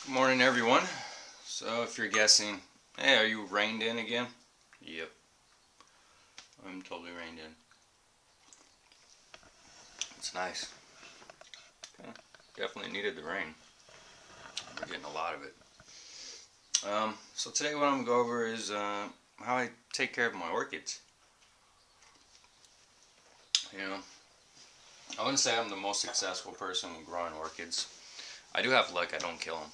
Good morning, everyone. So, if you're guessing, hey, are you reined in again? Yep, I'm totally reined in. It's nice. Okay. Definitely needed the rain. We're getting a lot of it. So today, what I'm gonna go over is how I take care of my orchids. You know, I wouldn't say I'm the most successful person growing orchids. I do have luck; I don't kill them,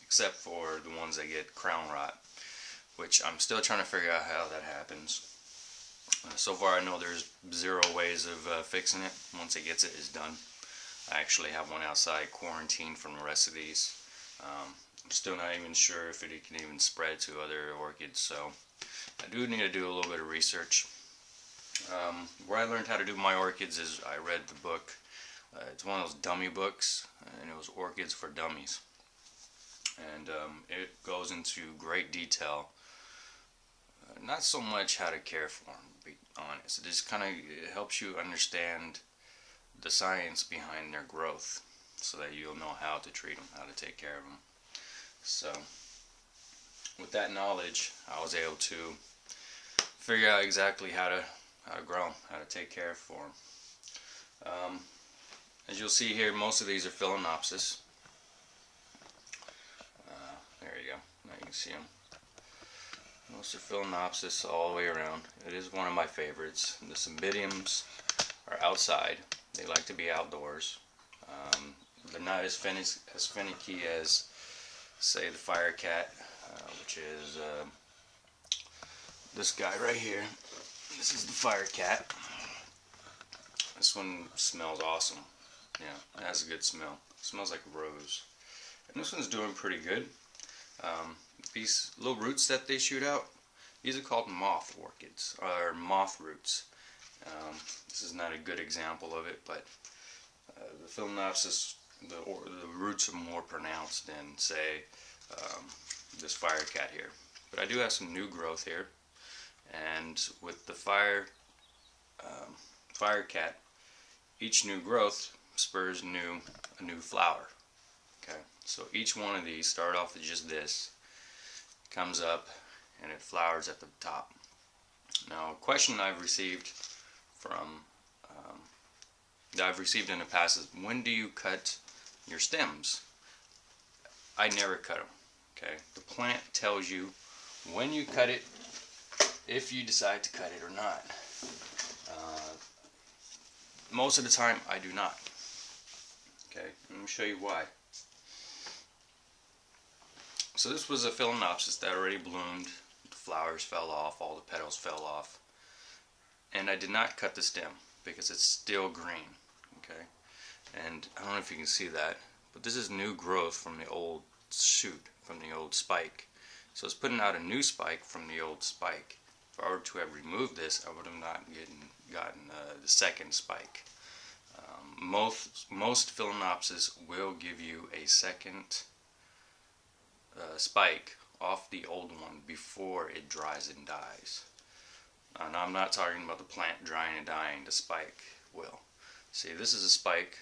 except for the ones that get crown rot, which I'm still trying to figure out how that happens. So far, I know there's 0 ways of fixing it. Once it gets it, it's done. I actually have one outside quarantined from the rest of these. I'm still not even sure if it can even spread to other orchids, so I do need to do a little bit of research. Where I learned how to do my orchids is I read the book. It's one of those dummy books, and it was Orchids for Dummies. And it goes into great detail. Not so much how to care for them, to be honest. It just kind of helps you understand the science behind their growth so that you'll know how to treat them, how to take care of them. So, with that knowledge, I was able to figure out exactly how to grow them, how to take care for them. As you'll see here, most of these are Phalaenopsis. There you go. Now you can see them. Most are Phalaenopsis all the way around. It is one of my favorites. The Cymbidiums are outside. They like to be outdoors. They're not as finicky as, say, the Firecat, which is this guy right here. This is the Firecat. This one smells awesome. Yeah, it has a good smell. It smells like rose. And this one's doing pretty good. These little roots that they shoot out, these are called moth orchids, or moth roots. This is not a good example of it, but the Phalaenopsis, the roots are more pronounced than, say, this Firecat here. But I do have some new growth here, and with the Firecat, each new growth spurs a new flower. Okay, so each one of these start off with just this, comes up, and it flowers at the top. Now, a question I've received in the past is, when do you cut your stems? I never cut them. Okay, the plant tells you when you cut it, if you decide to cut it or not. Most of the time, I do not. Okay, let me show you why. So this was a Phalaenopsis that already bloomed. The flowers fell off, all the petals fell off, and I did not cut the stem because it's still green. Okay, and I don't know if you can see that, but this is new growth from the old shoot, from the old spike. So it's putting out a new spike from the old spike. If I were to have removed this, I would have not gotten the second spike. Most Phalaenopsis will give you a second spike off the old one before it dries and dies. Now, I'm not talking about the plant drying and dying, the spike will. See, this is a spike,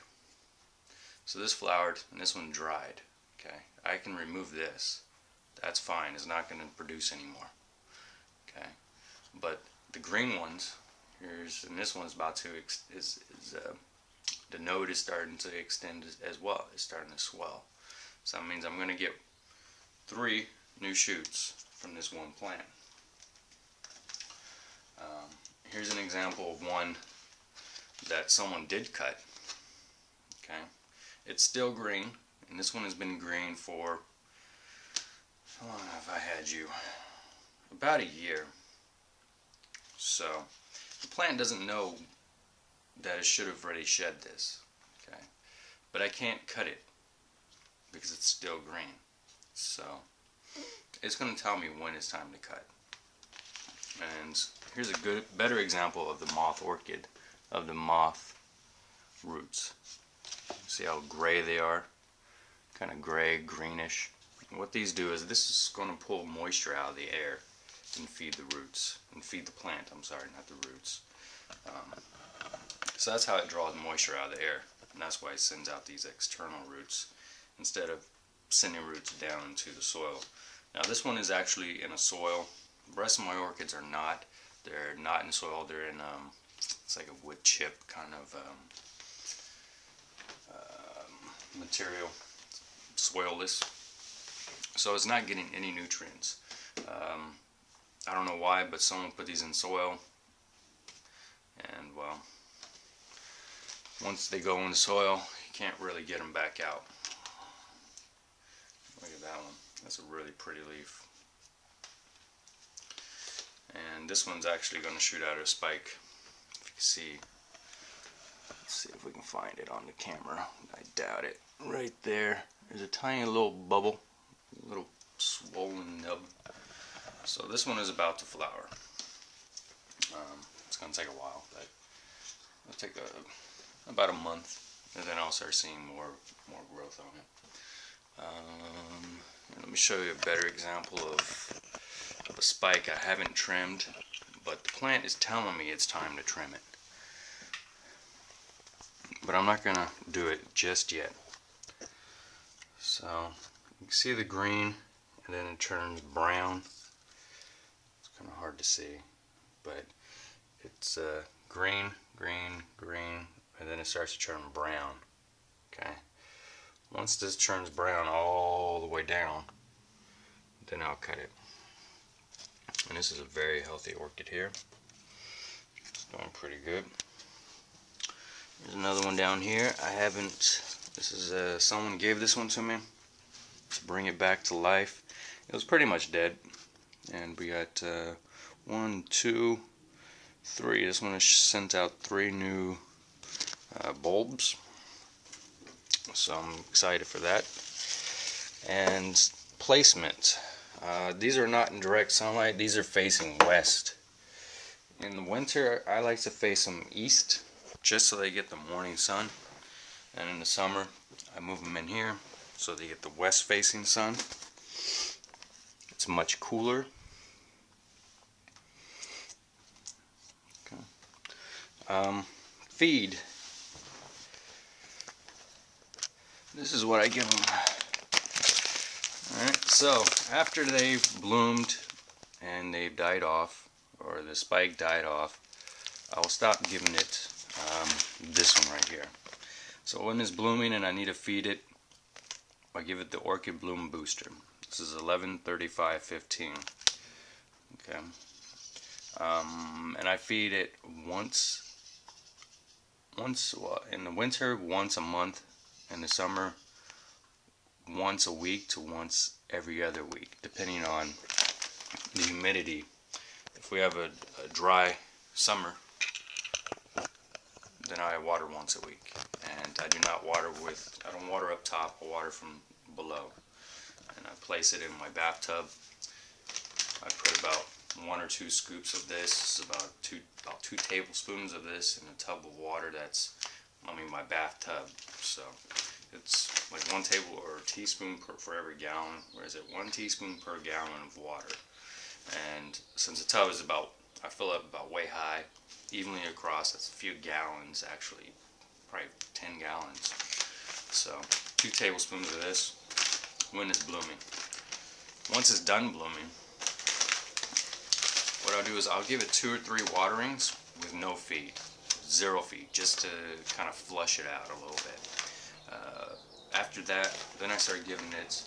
so this flowered and this one dried. Okay, I can remove this. That's fine, it's not going to produce anymore. Okay, but the green ones, and this one's about to, the node is starting to extend as well. It's starting to swell. So that means I'm going to get 3 new shoots from this one plant. Here's an example of one that someone did cut. Okay, it's still green, and this one has been green for, how long have I had you? About a year. So the plant doesn't know that it should have already shed this. Okay, but I can't cut it because it's still green. So it's going to tell me when it's time to cut. And here's a better example of the moth orchid, of the moth roots. See how gray they are? Kind of gray, greenish. And what these do is, this is going to pull moisture out of the air and feed the roots, and feed the plant, I'm sorry, not the roots. So that's how it draws moisture out of the air, and that's why it sends out these external roots instead of sending roots down into the soil. Now this one is actually in a soil. The rest of my orchids are not. They're not in soil. They're in it's like a wood chip kind of material, soilless. So it's not getting any nutrients. I don't know why, but someone put these in soil, and well, once they go in the soil, you can't really get them back out. Look at that one. That's a really pretty leaf. And this one's actually going to shoot out a spike. If you can see, let's see if we can find it on the camera. I doubt it. Right there, there's a tiny little bubble, a little swollen nub. So this one is about to flower. It's going to take a while, but it'll take about a month, and then I'll start seeing more growth on it. Let me show you a better example of a spike I haven't trimmed, but the plant is telling me it's time to trim it. But I'm not going to do it just yet. So you can see the green, and then it turns brown. It's kind of hard to see, but it's green, green, green, and then it starts to turn brown. Okay. Once this turns brown all the way down, then I'll cut it. And this is a very healthy orchid here. It's doing pretty good. There's another one down here. I haven't. This is someone gave this one to me to bring it back to life. It was pretty much dead, and we got 1, 2, 3. This one has sent out 3 new bulbs, so I'm excited for that. And placement. These are not in direct sunlight. These are facing west. In the winter, I like to face them east, just so they get the morning sun. And in the summer, I move them in here so they get the west facing sun. It's much cooler. Okay. Feed. This is what I give them. Alright, so after they've bloomed and they've died off, or the spike died off, I will stop giving it this one right here. So when it's blooming and I need to feed it, I give it the Orchid Bloom Booster. This is 11-35-15. Okay. And I feed it once well, in the winter, once a month. In the summer, once a week to once every other week, depending on the humidity. If we have a dry summer, then I water once a week, and I do not water I don't water up top, I water from below. And I place it in my bathtub. I put about 1 or 2 scoops of this. It's about 2 tablespoons of this in a tub of water that's, my bathtub. So it's like 1 teaspoon for every gallon, whereas it 1 teaspoon per gallon of water. And since the tub is I fill it up about way high, evenly across, that's a few gallons actually, probably 10 gallons. So 2 tablespoons of this when it's blooming. Once it's done blooming, what I'll do is I'll give it 2 or 3 waterings with no feed, 0 feed, just to kind of flush it out a little bit. After that, then I start giving it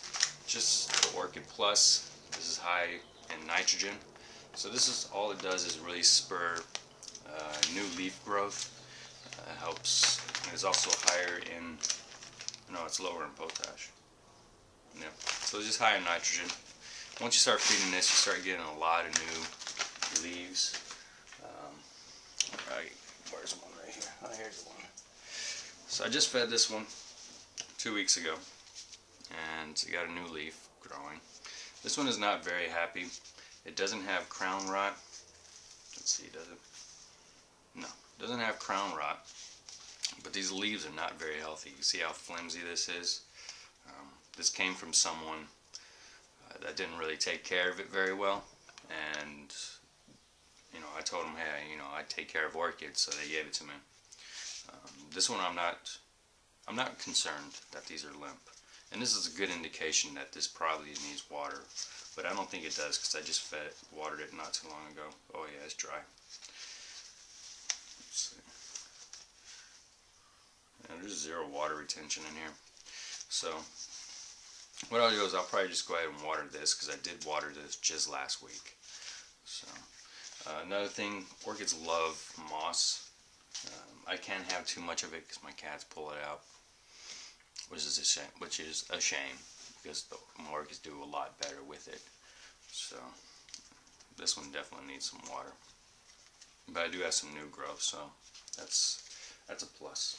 just the Orchid Plus. This is high in nitrogen, so this is all it does is really spur new leaf growth. Helps. It's also higher in, no, it's lower in potash. Yeah, so it's just high in nitrogen. Once you start feeding this, you start getting a lot of new leaves. Right, where's one right here? Oh, here's one. So I just fed this one 2 weeks ago, and it got a new leaf growing. This one is not very happy. It doesn't have crown rot. Let's see, does it? No, it doesn't have crown rot, but these leaves are not very healthy. You see how flimsy this is? This came from someone that didn't really take care of it very well, and I told them, hey, I take care of orchids, so they gave it to me. This one I'm not concerned that these are limp. And this is a good indication that this probably needs water, but I don't think it does because I just watered it not too long ago. Oh yeah, it's dry. Let's see. Yeah, there's zero water retention in here. So what I'll do is I'll probably just go ahead and water this because I did water this just last week. So another thing, orchids love moss. I can't have too much of it because my cats pull it out, which is a shame because the orchids do a lot better with it. So this one definitely needs some water, but I do have some new growth, so that's a plus.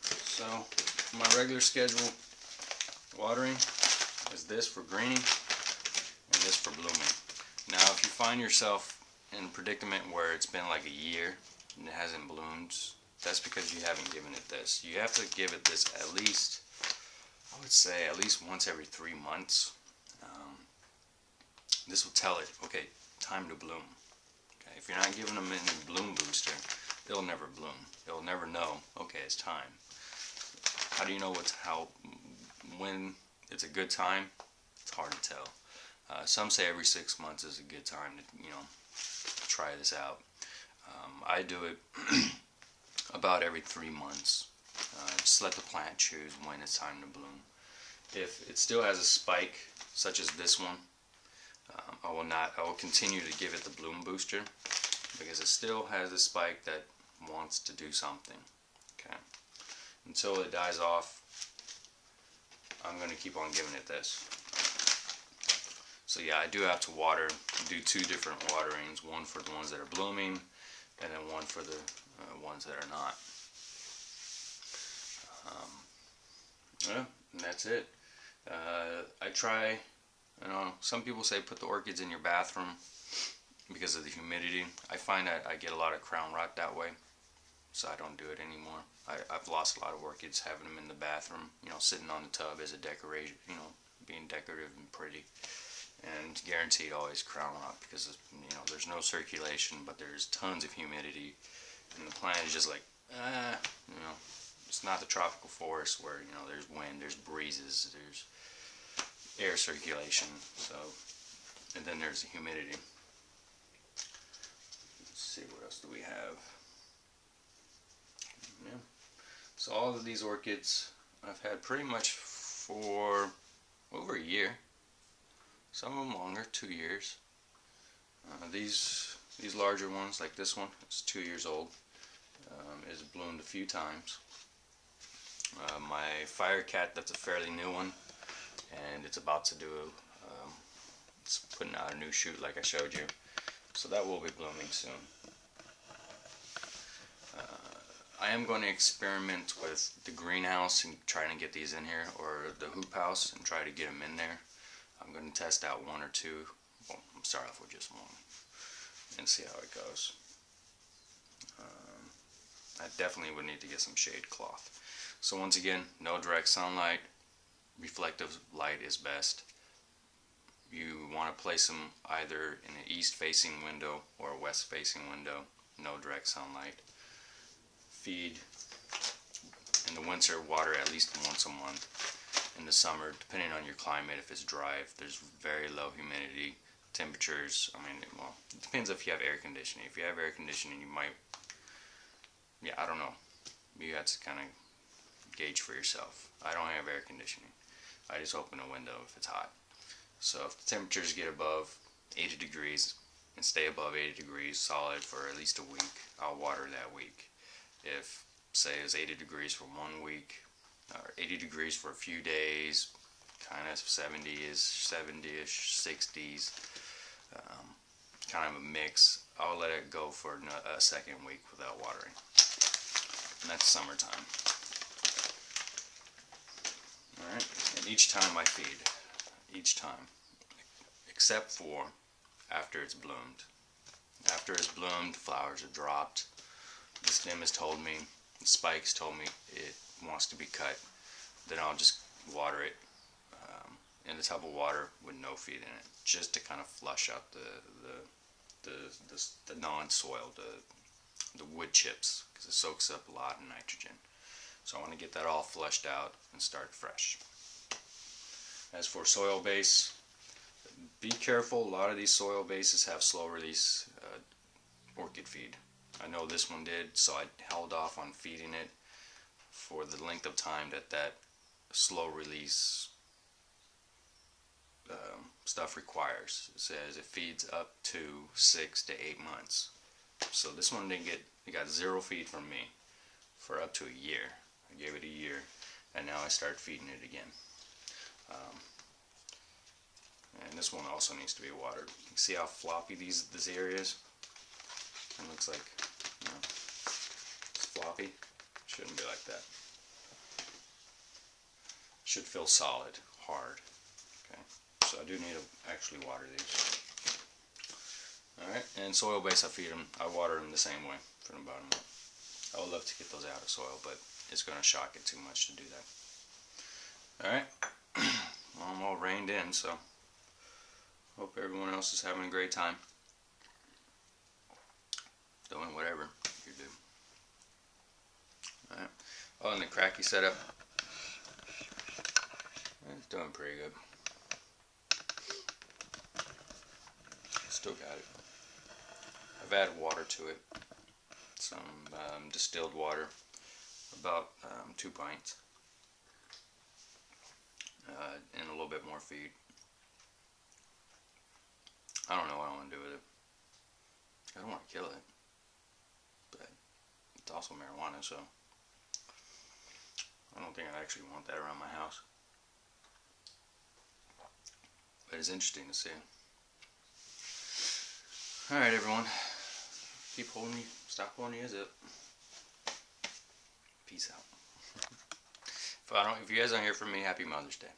So my regular schedule watering is this for greening and this for blooming. Now if you find yourself in a predicament where it's been like a year and it hasn't bloomed, that's because you haven't given it this. You have to give it this at least, I would say at least once every 3 months. This will tell it, okay, time to bloom. Okay, if you're not giving them any bloom booster, they'll never bloom. They'll never know, okay, it's time. How do you know when it's a good time? It's hard to tell. Some say every 6 months is a good time to, try this out. I do it about every 3 months. Just let the plant choose when it's time to bloom. If it still has a spike, such as this one, I will continue to give it the bloom booster because it still has a spike that wants to do something. Okay, until it dies off, I'm going to keep on giving it this. So yeah, I do have to do 2 different waterings, one for the ones that are blooming and then one for the ones that are not. Yeah, and that's it. I try, some people say put the orchids in your bathroom because of the humidity. I find that I get a lot of crown rot that way, so I don't do it anymore. I've lost a lot of orchids having them in the bathroom, sitting on the tub as a decoration, being decorative and pretty. And guaranteed always crown rot because there's no circulation, but there's tons of humidity, and the plant is just like, it's not the tropical forest where there's wind, there's breezes, there's air circulation. So, and then there's the humidity. Let's see, what else do we have? Yeah. So all of these orchids I've had pretty much for over a year. Some of them longer, 2 years. These larger ones, like this one, it's 2 years old. It's bloomed a few times. My fire cat, that's a fairly new one, and it's about to do. It's putting out a new shoot, like I showed you. So that will be blooming soon. I am going to experiment with the greenhouse and trying to get these in here, or the hoop house, and try to get them in there. I'm going to test out 1 or 2. Well, I'll start off with just 1 and see how it goes. I definitely would need to get some shade cloth. So once again, no direct sunlight. Reflective light is best. You want to place them either in an east-facing window or a west-facing window. No direct sunlight. Feed in the winter, water at least once a month. In the summer, depending on your climate, if it's dry, if there's very low humidity, temperatures, well, it depends if you have air conditioning. If you have air conditioning, you might, I don't know. You have to kind of gauge for yourself. I don't have air conditioning. I just open a window if it's hot. So if the temperatures get above 80 degrees and stay above 80 degrees solid for at least a week, I'll water that week. If, say, it's 80 degrees for 1 week, or 80 degrees for a few days, kind of 70-ish, 60s, kind of a mix, I'll let it go for a second week without watering. And that's summertime. Alright, and each time I feed. Each time. Except for after it's bloomed. After it's bloomed, flowers are dropped. The stem has told me, the spikes told me it wants to be cut. Then I'll just water it in a tub of water with no feed in it, just to kind of flush out the non-soil, the wood chips, because it soaks up a lot of nitrogen. So I want to get that all flushed out and start fresh. As for soil base, be careful. A lot of these soil bases have slow release orchid feed. I know this one did, so I held off on feeding it for the length of time that slow release stuff requires. It says it feeds up to 6 to 8 months. So this one didn't get, it got 0 feed from me for up to a year. I gave it a year, and now I start feeding it again. And this one also needs to be watered. You can see how floppy this area is. It looks like, you know, it's floppy. Shouldn't be like that. Should feel solid, hard. Okay, so I do need to actually water these. Alright, and soil base, I water them the same way from about a month. I would love to get those out of soil, but it's going to shock it too much to do that. Alright, well, I'm all reined in, so hope everyone else is having a great time. Doing whatever you do. Alright, oh, and the cracky setup, it's doing pretty good. Still got it. I've added water to it. Some distilled water, about 2 pints, and a little bit more feed. I don't know what I want to do with it. I don't want to kill it, but it's also marijuana, so I don't think I actually want that around my house. But it's interesting to see. Alright, everyone. Keep holding you. Stop holding your ears up. Peace out. If you guys don't hear from me, happy Mother's Day.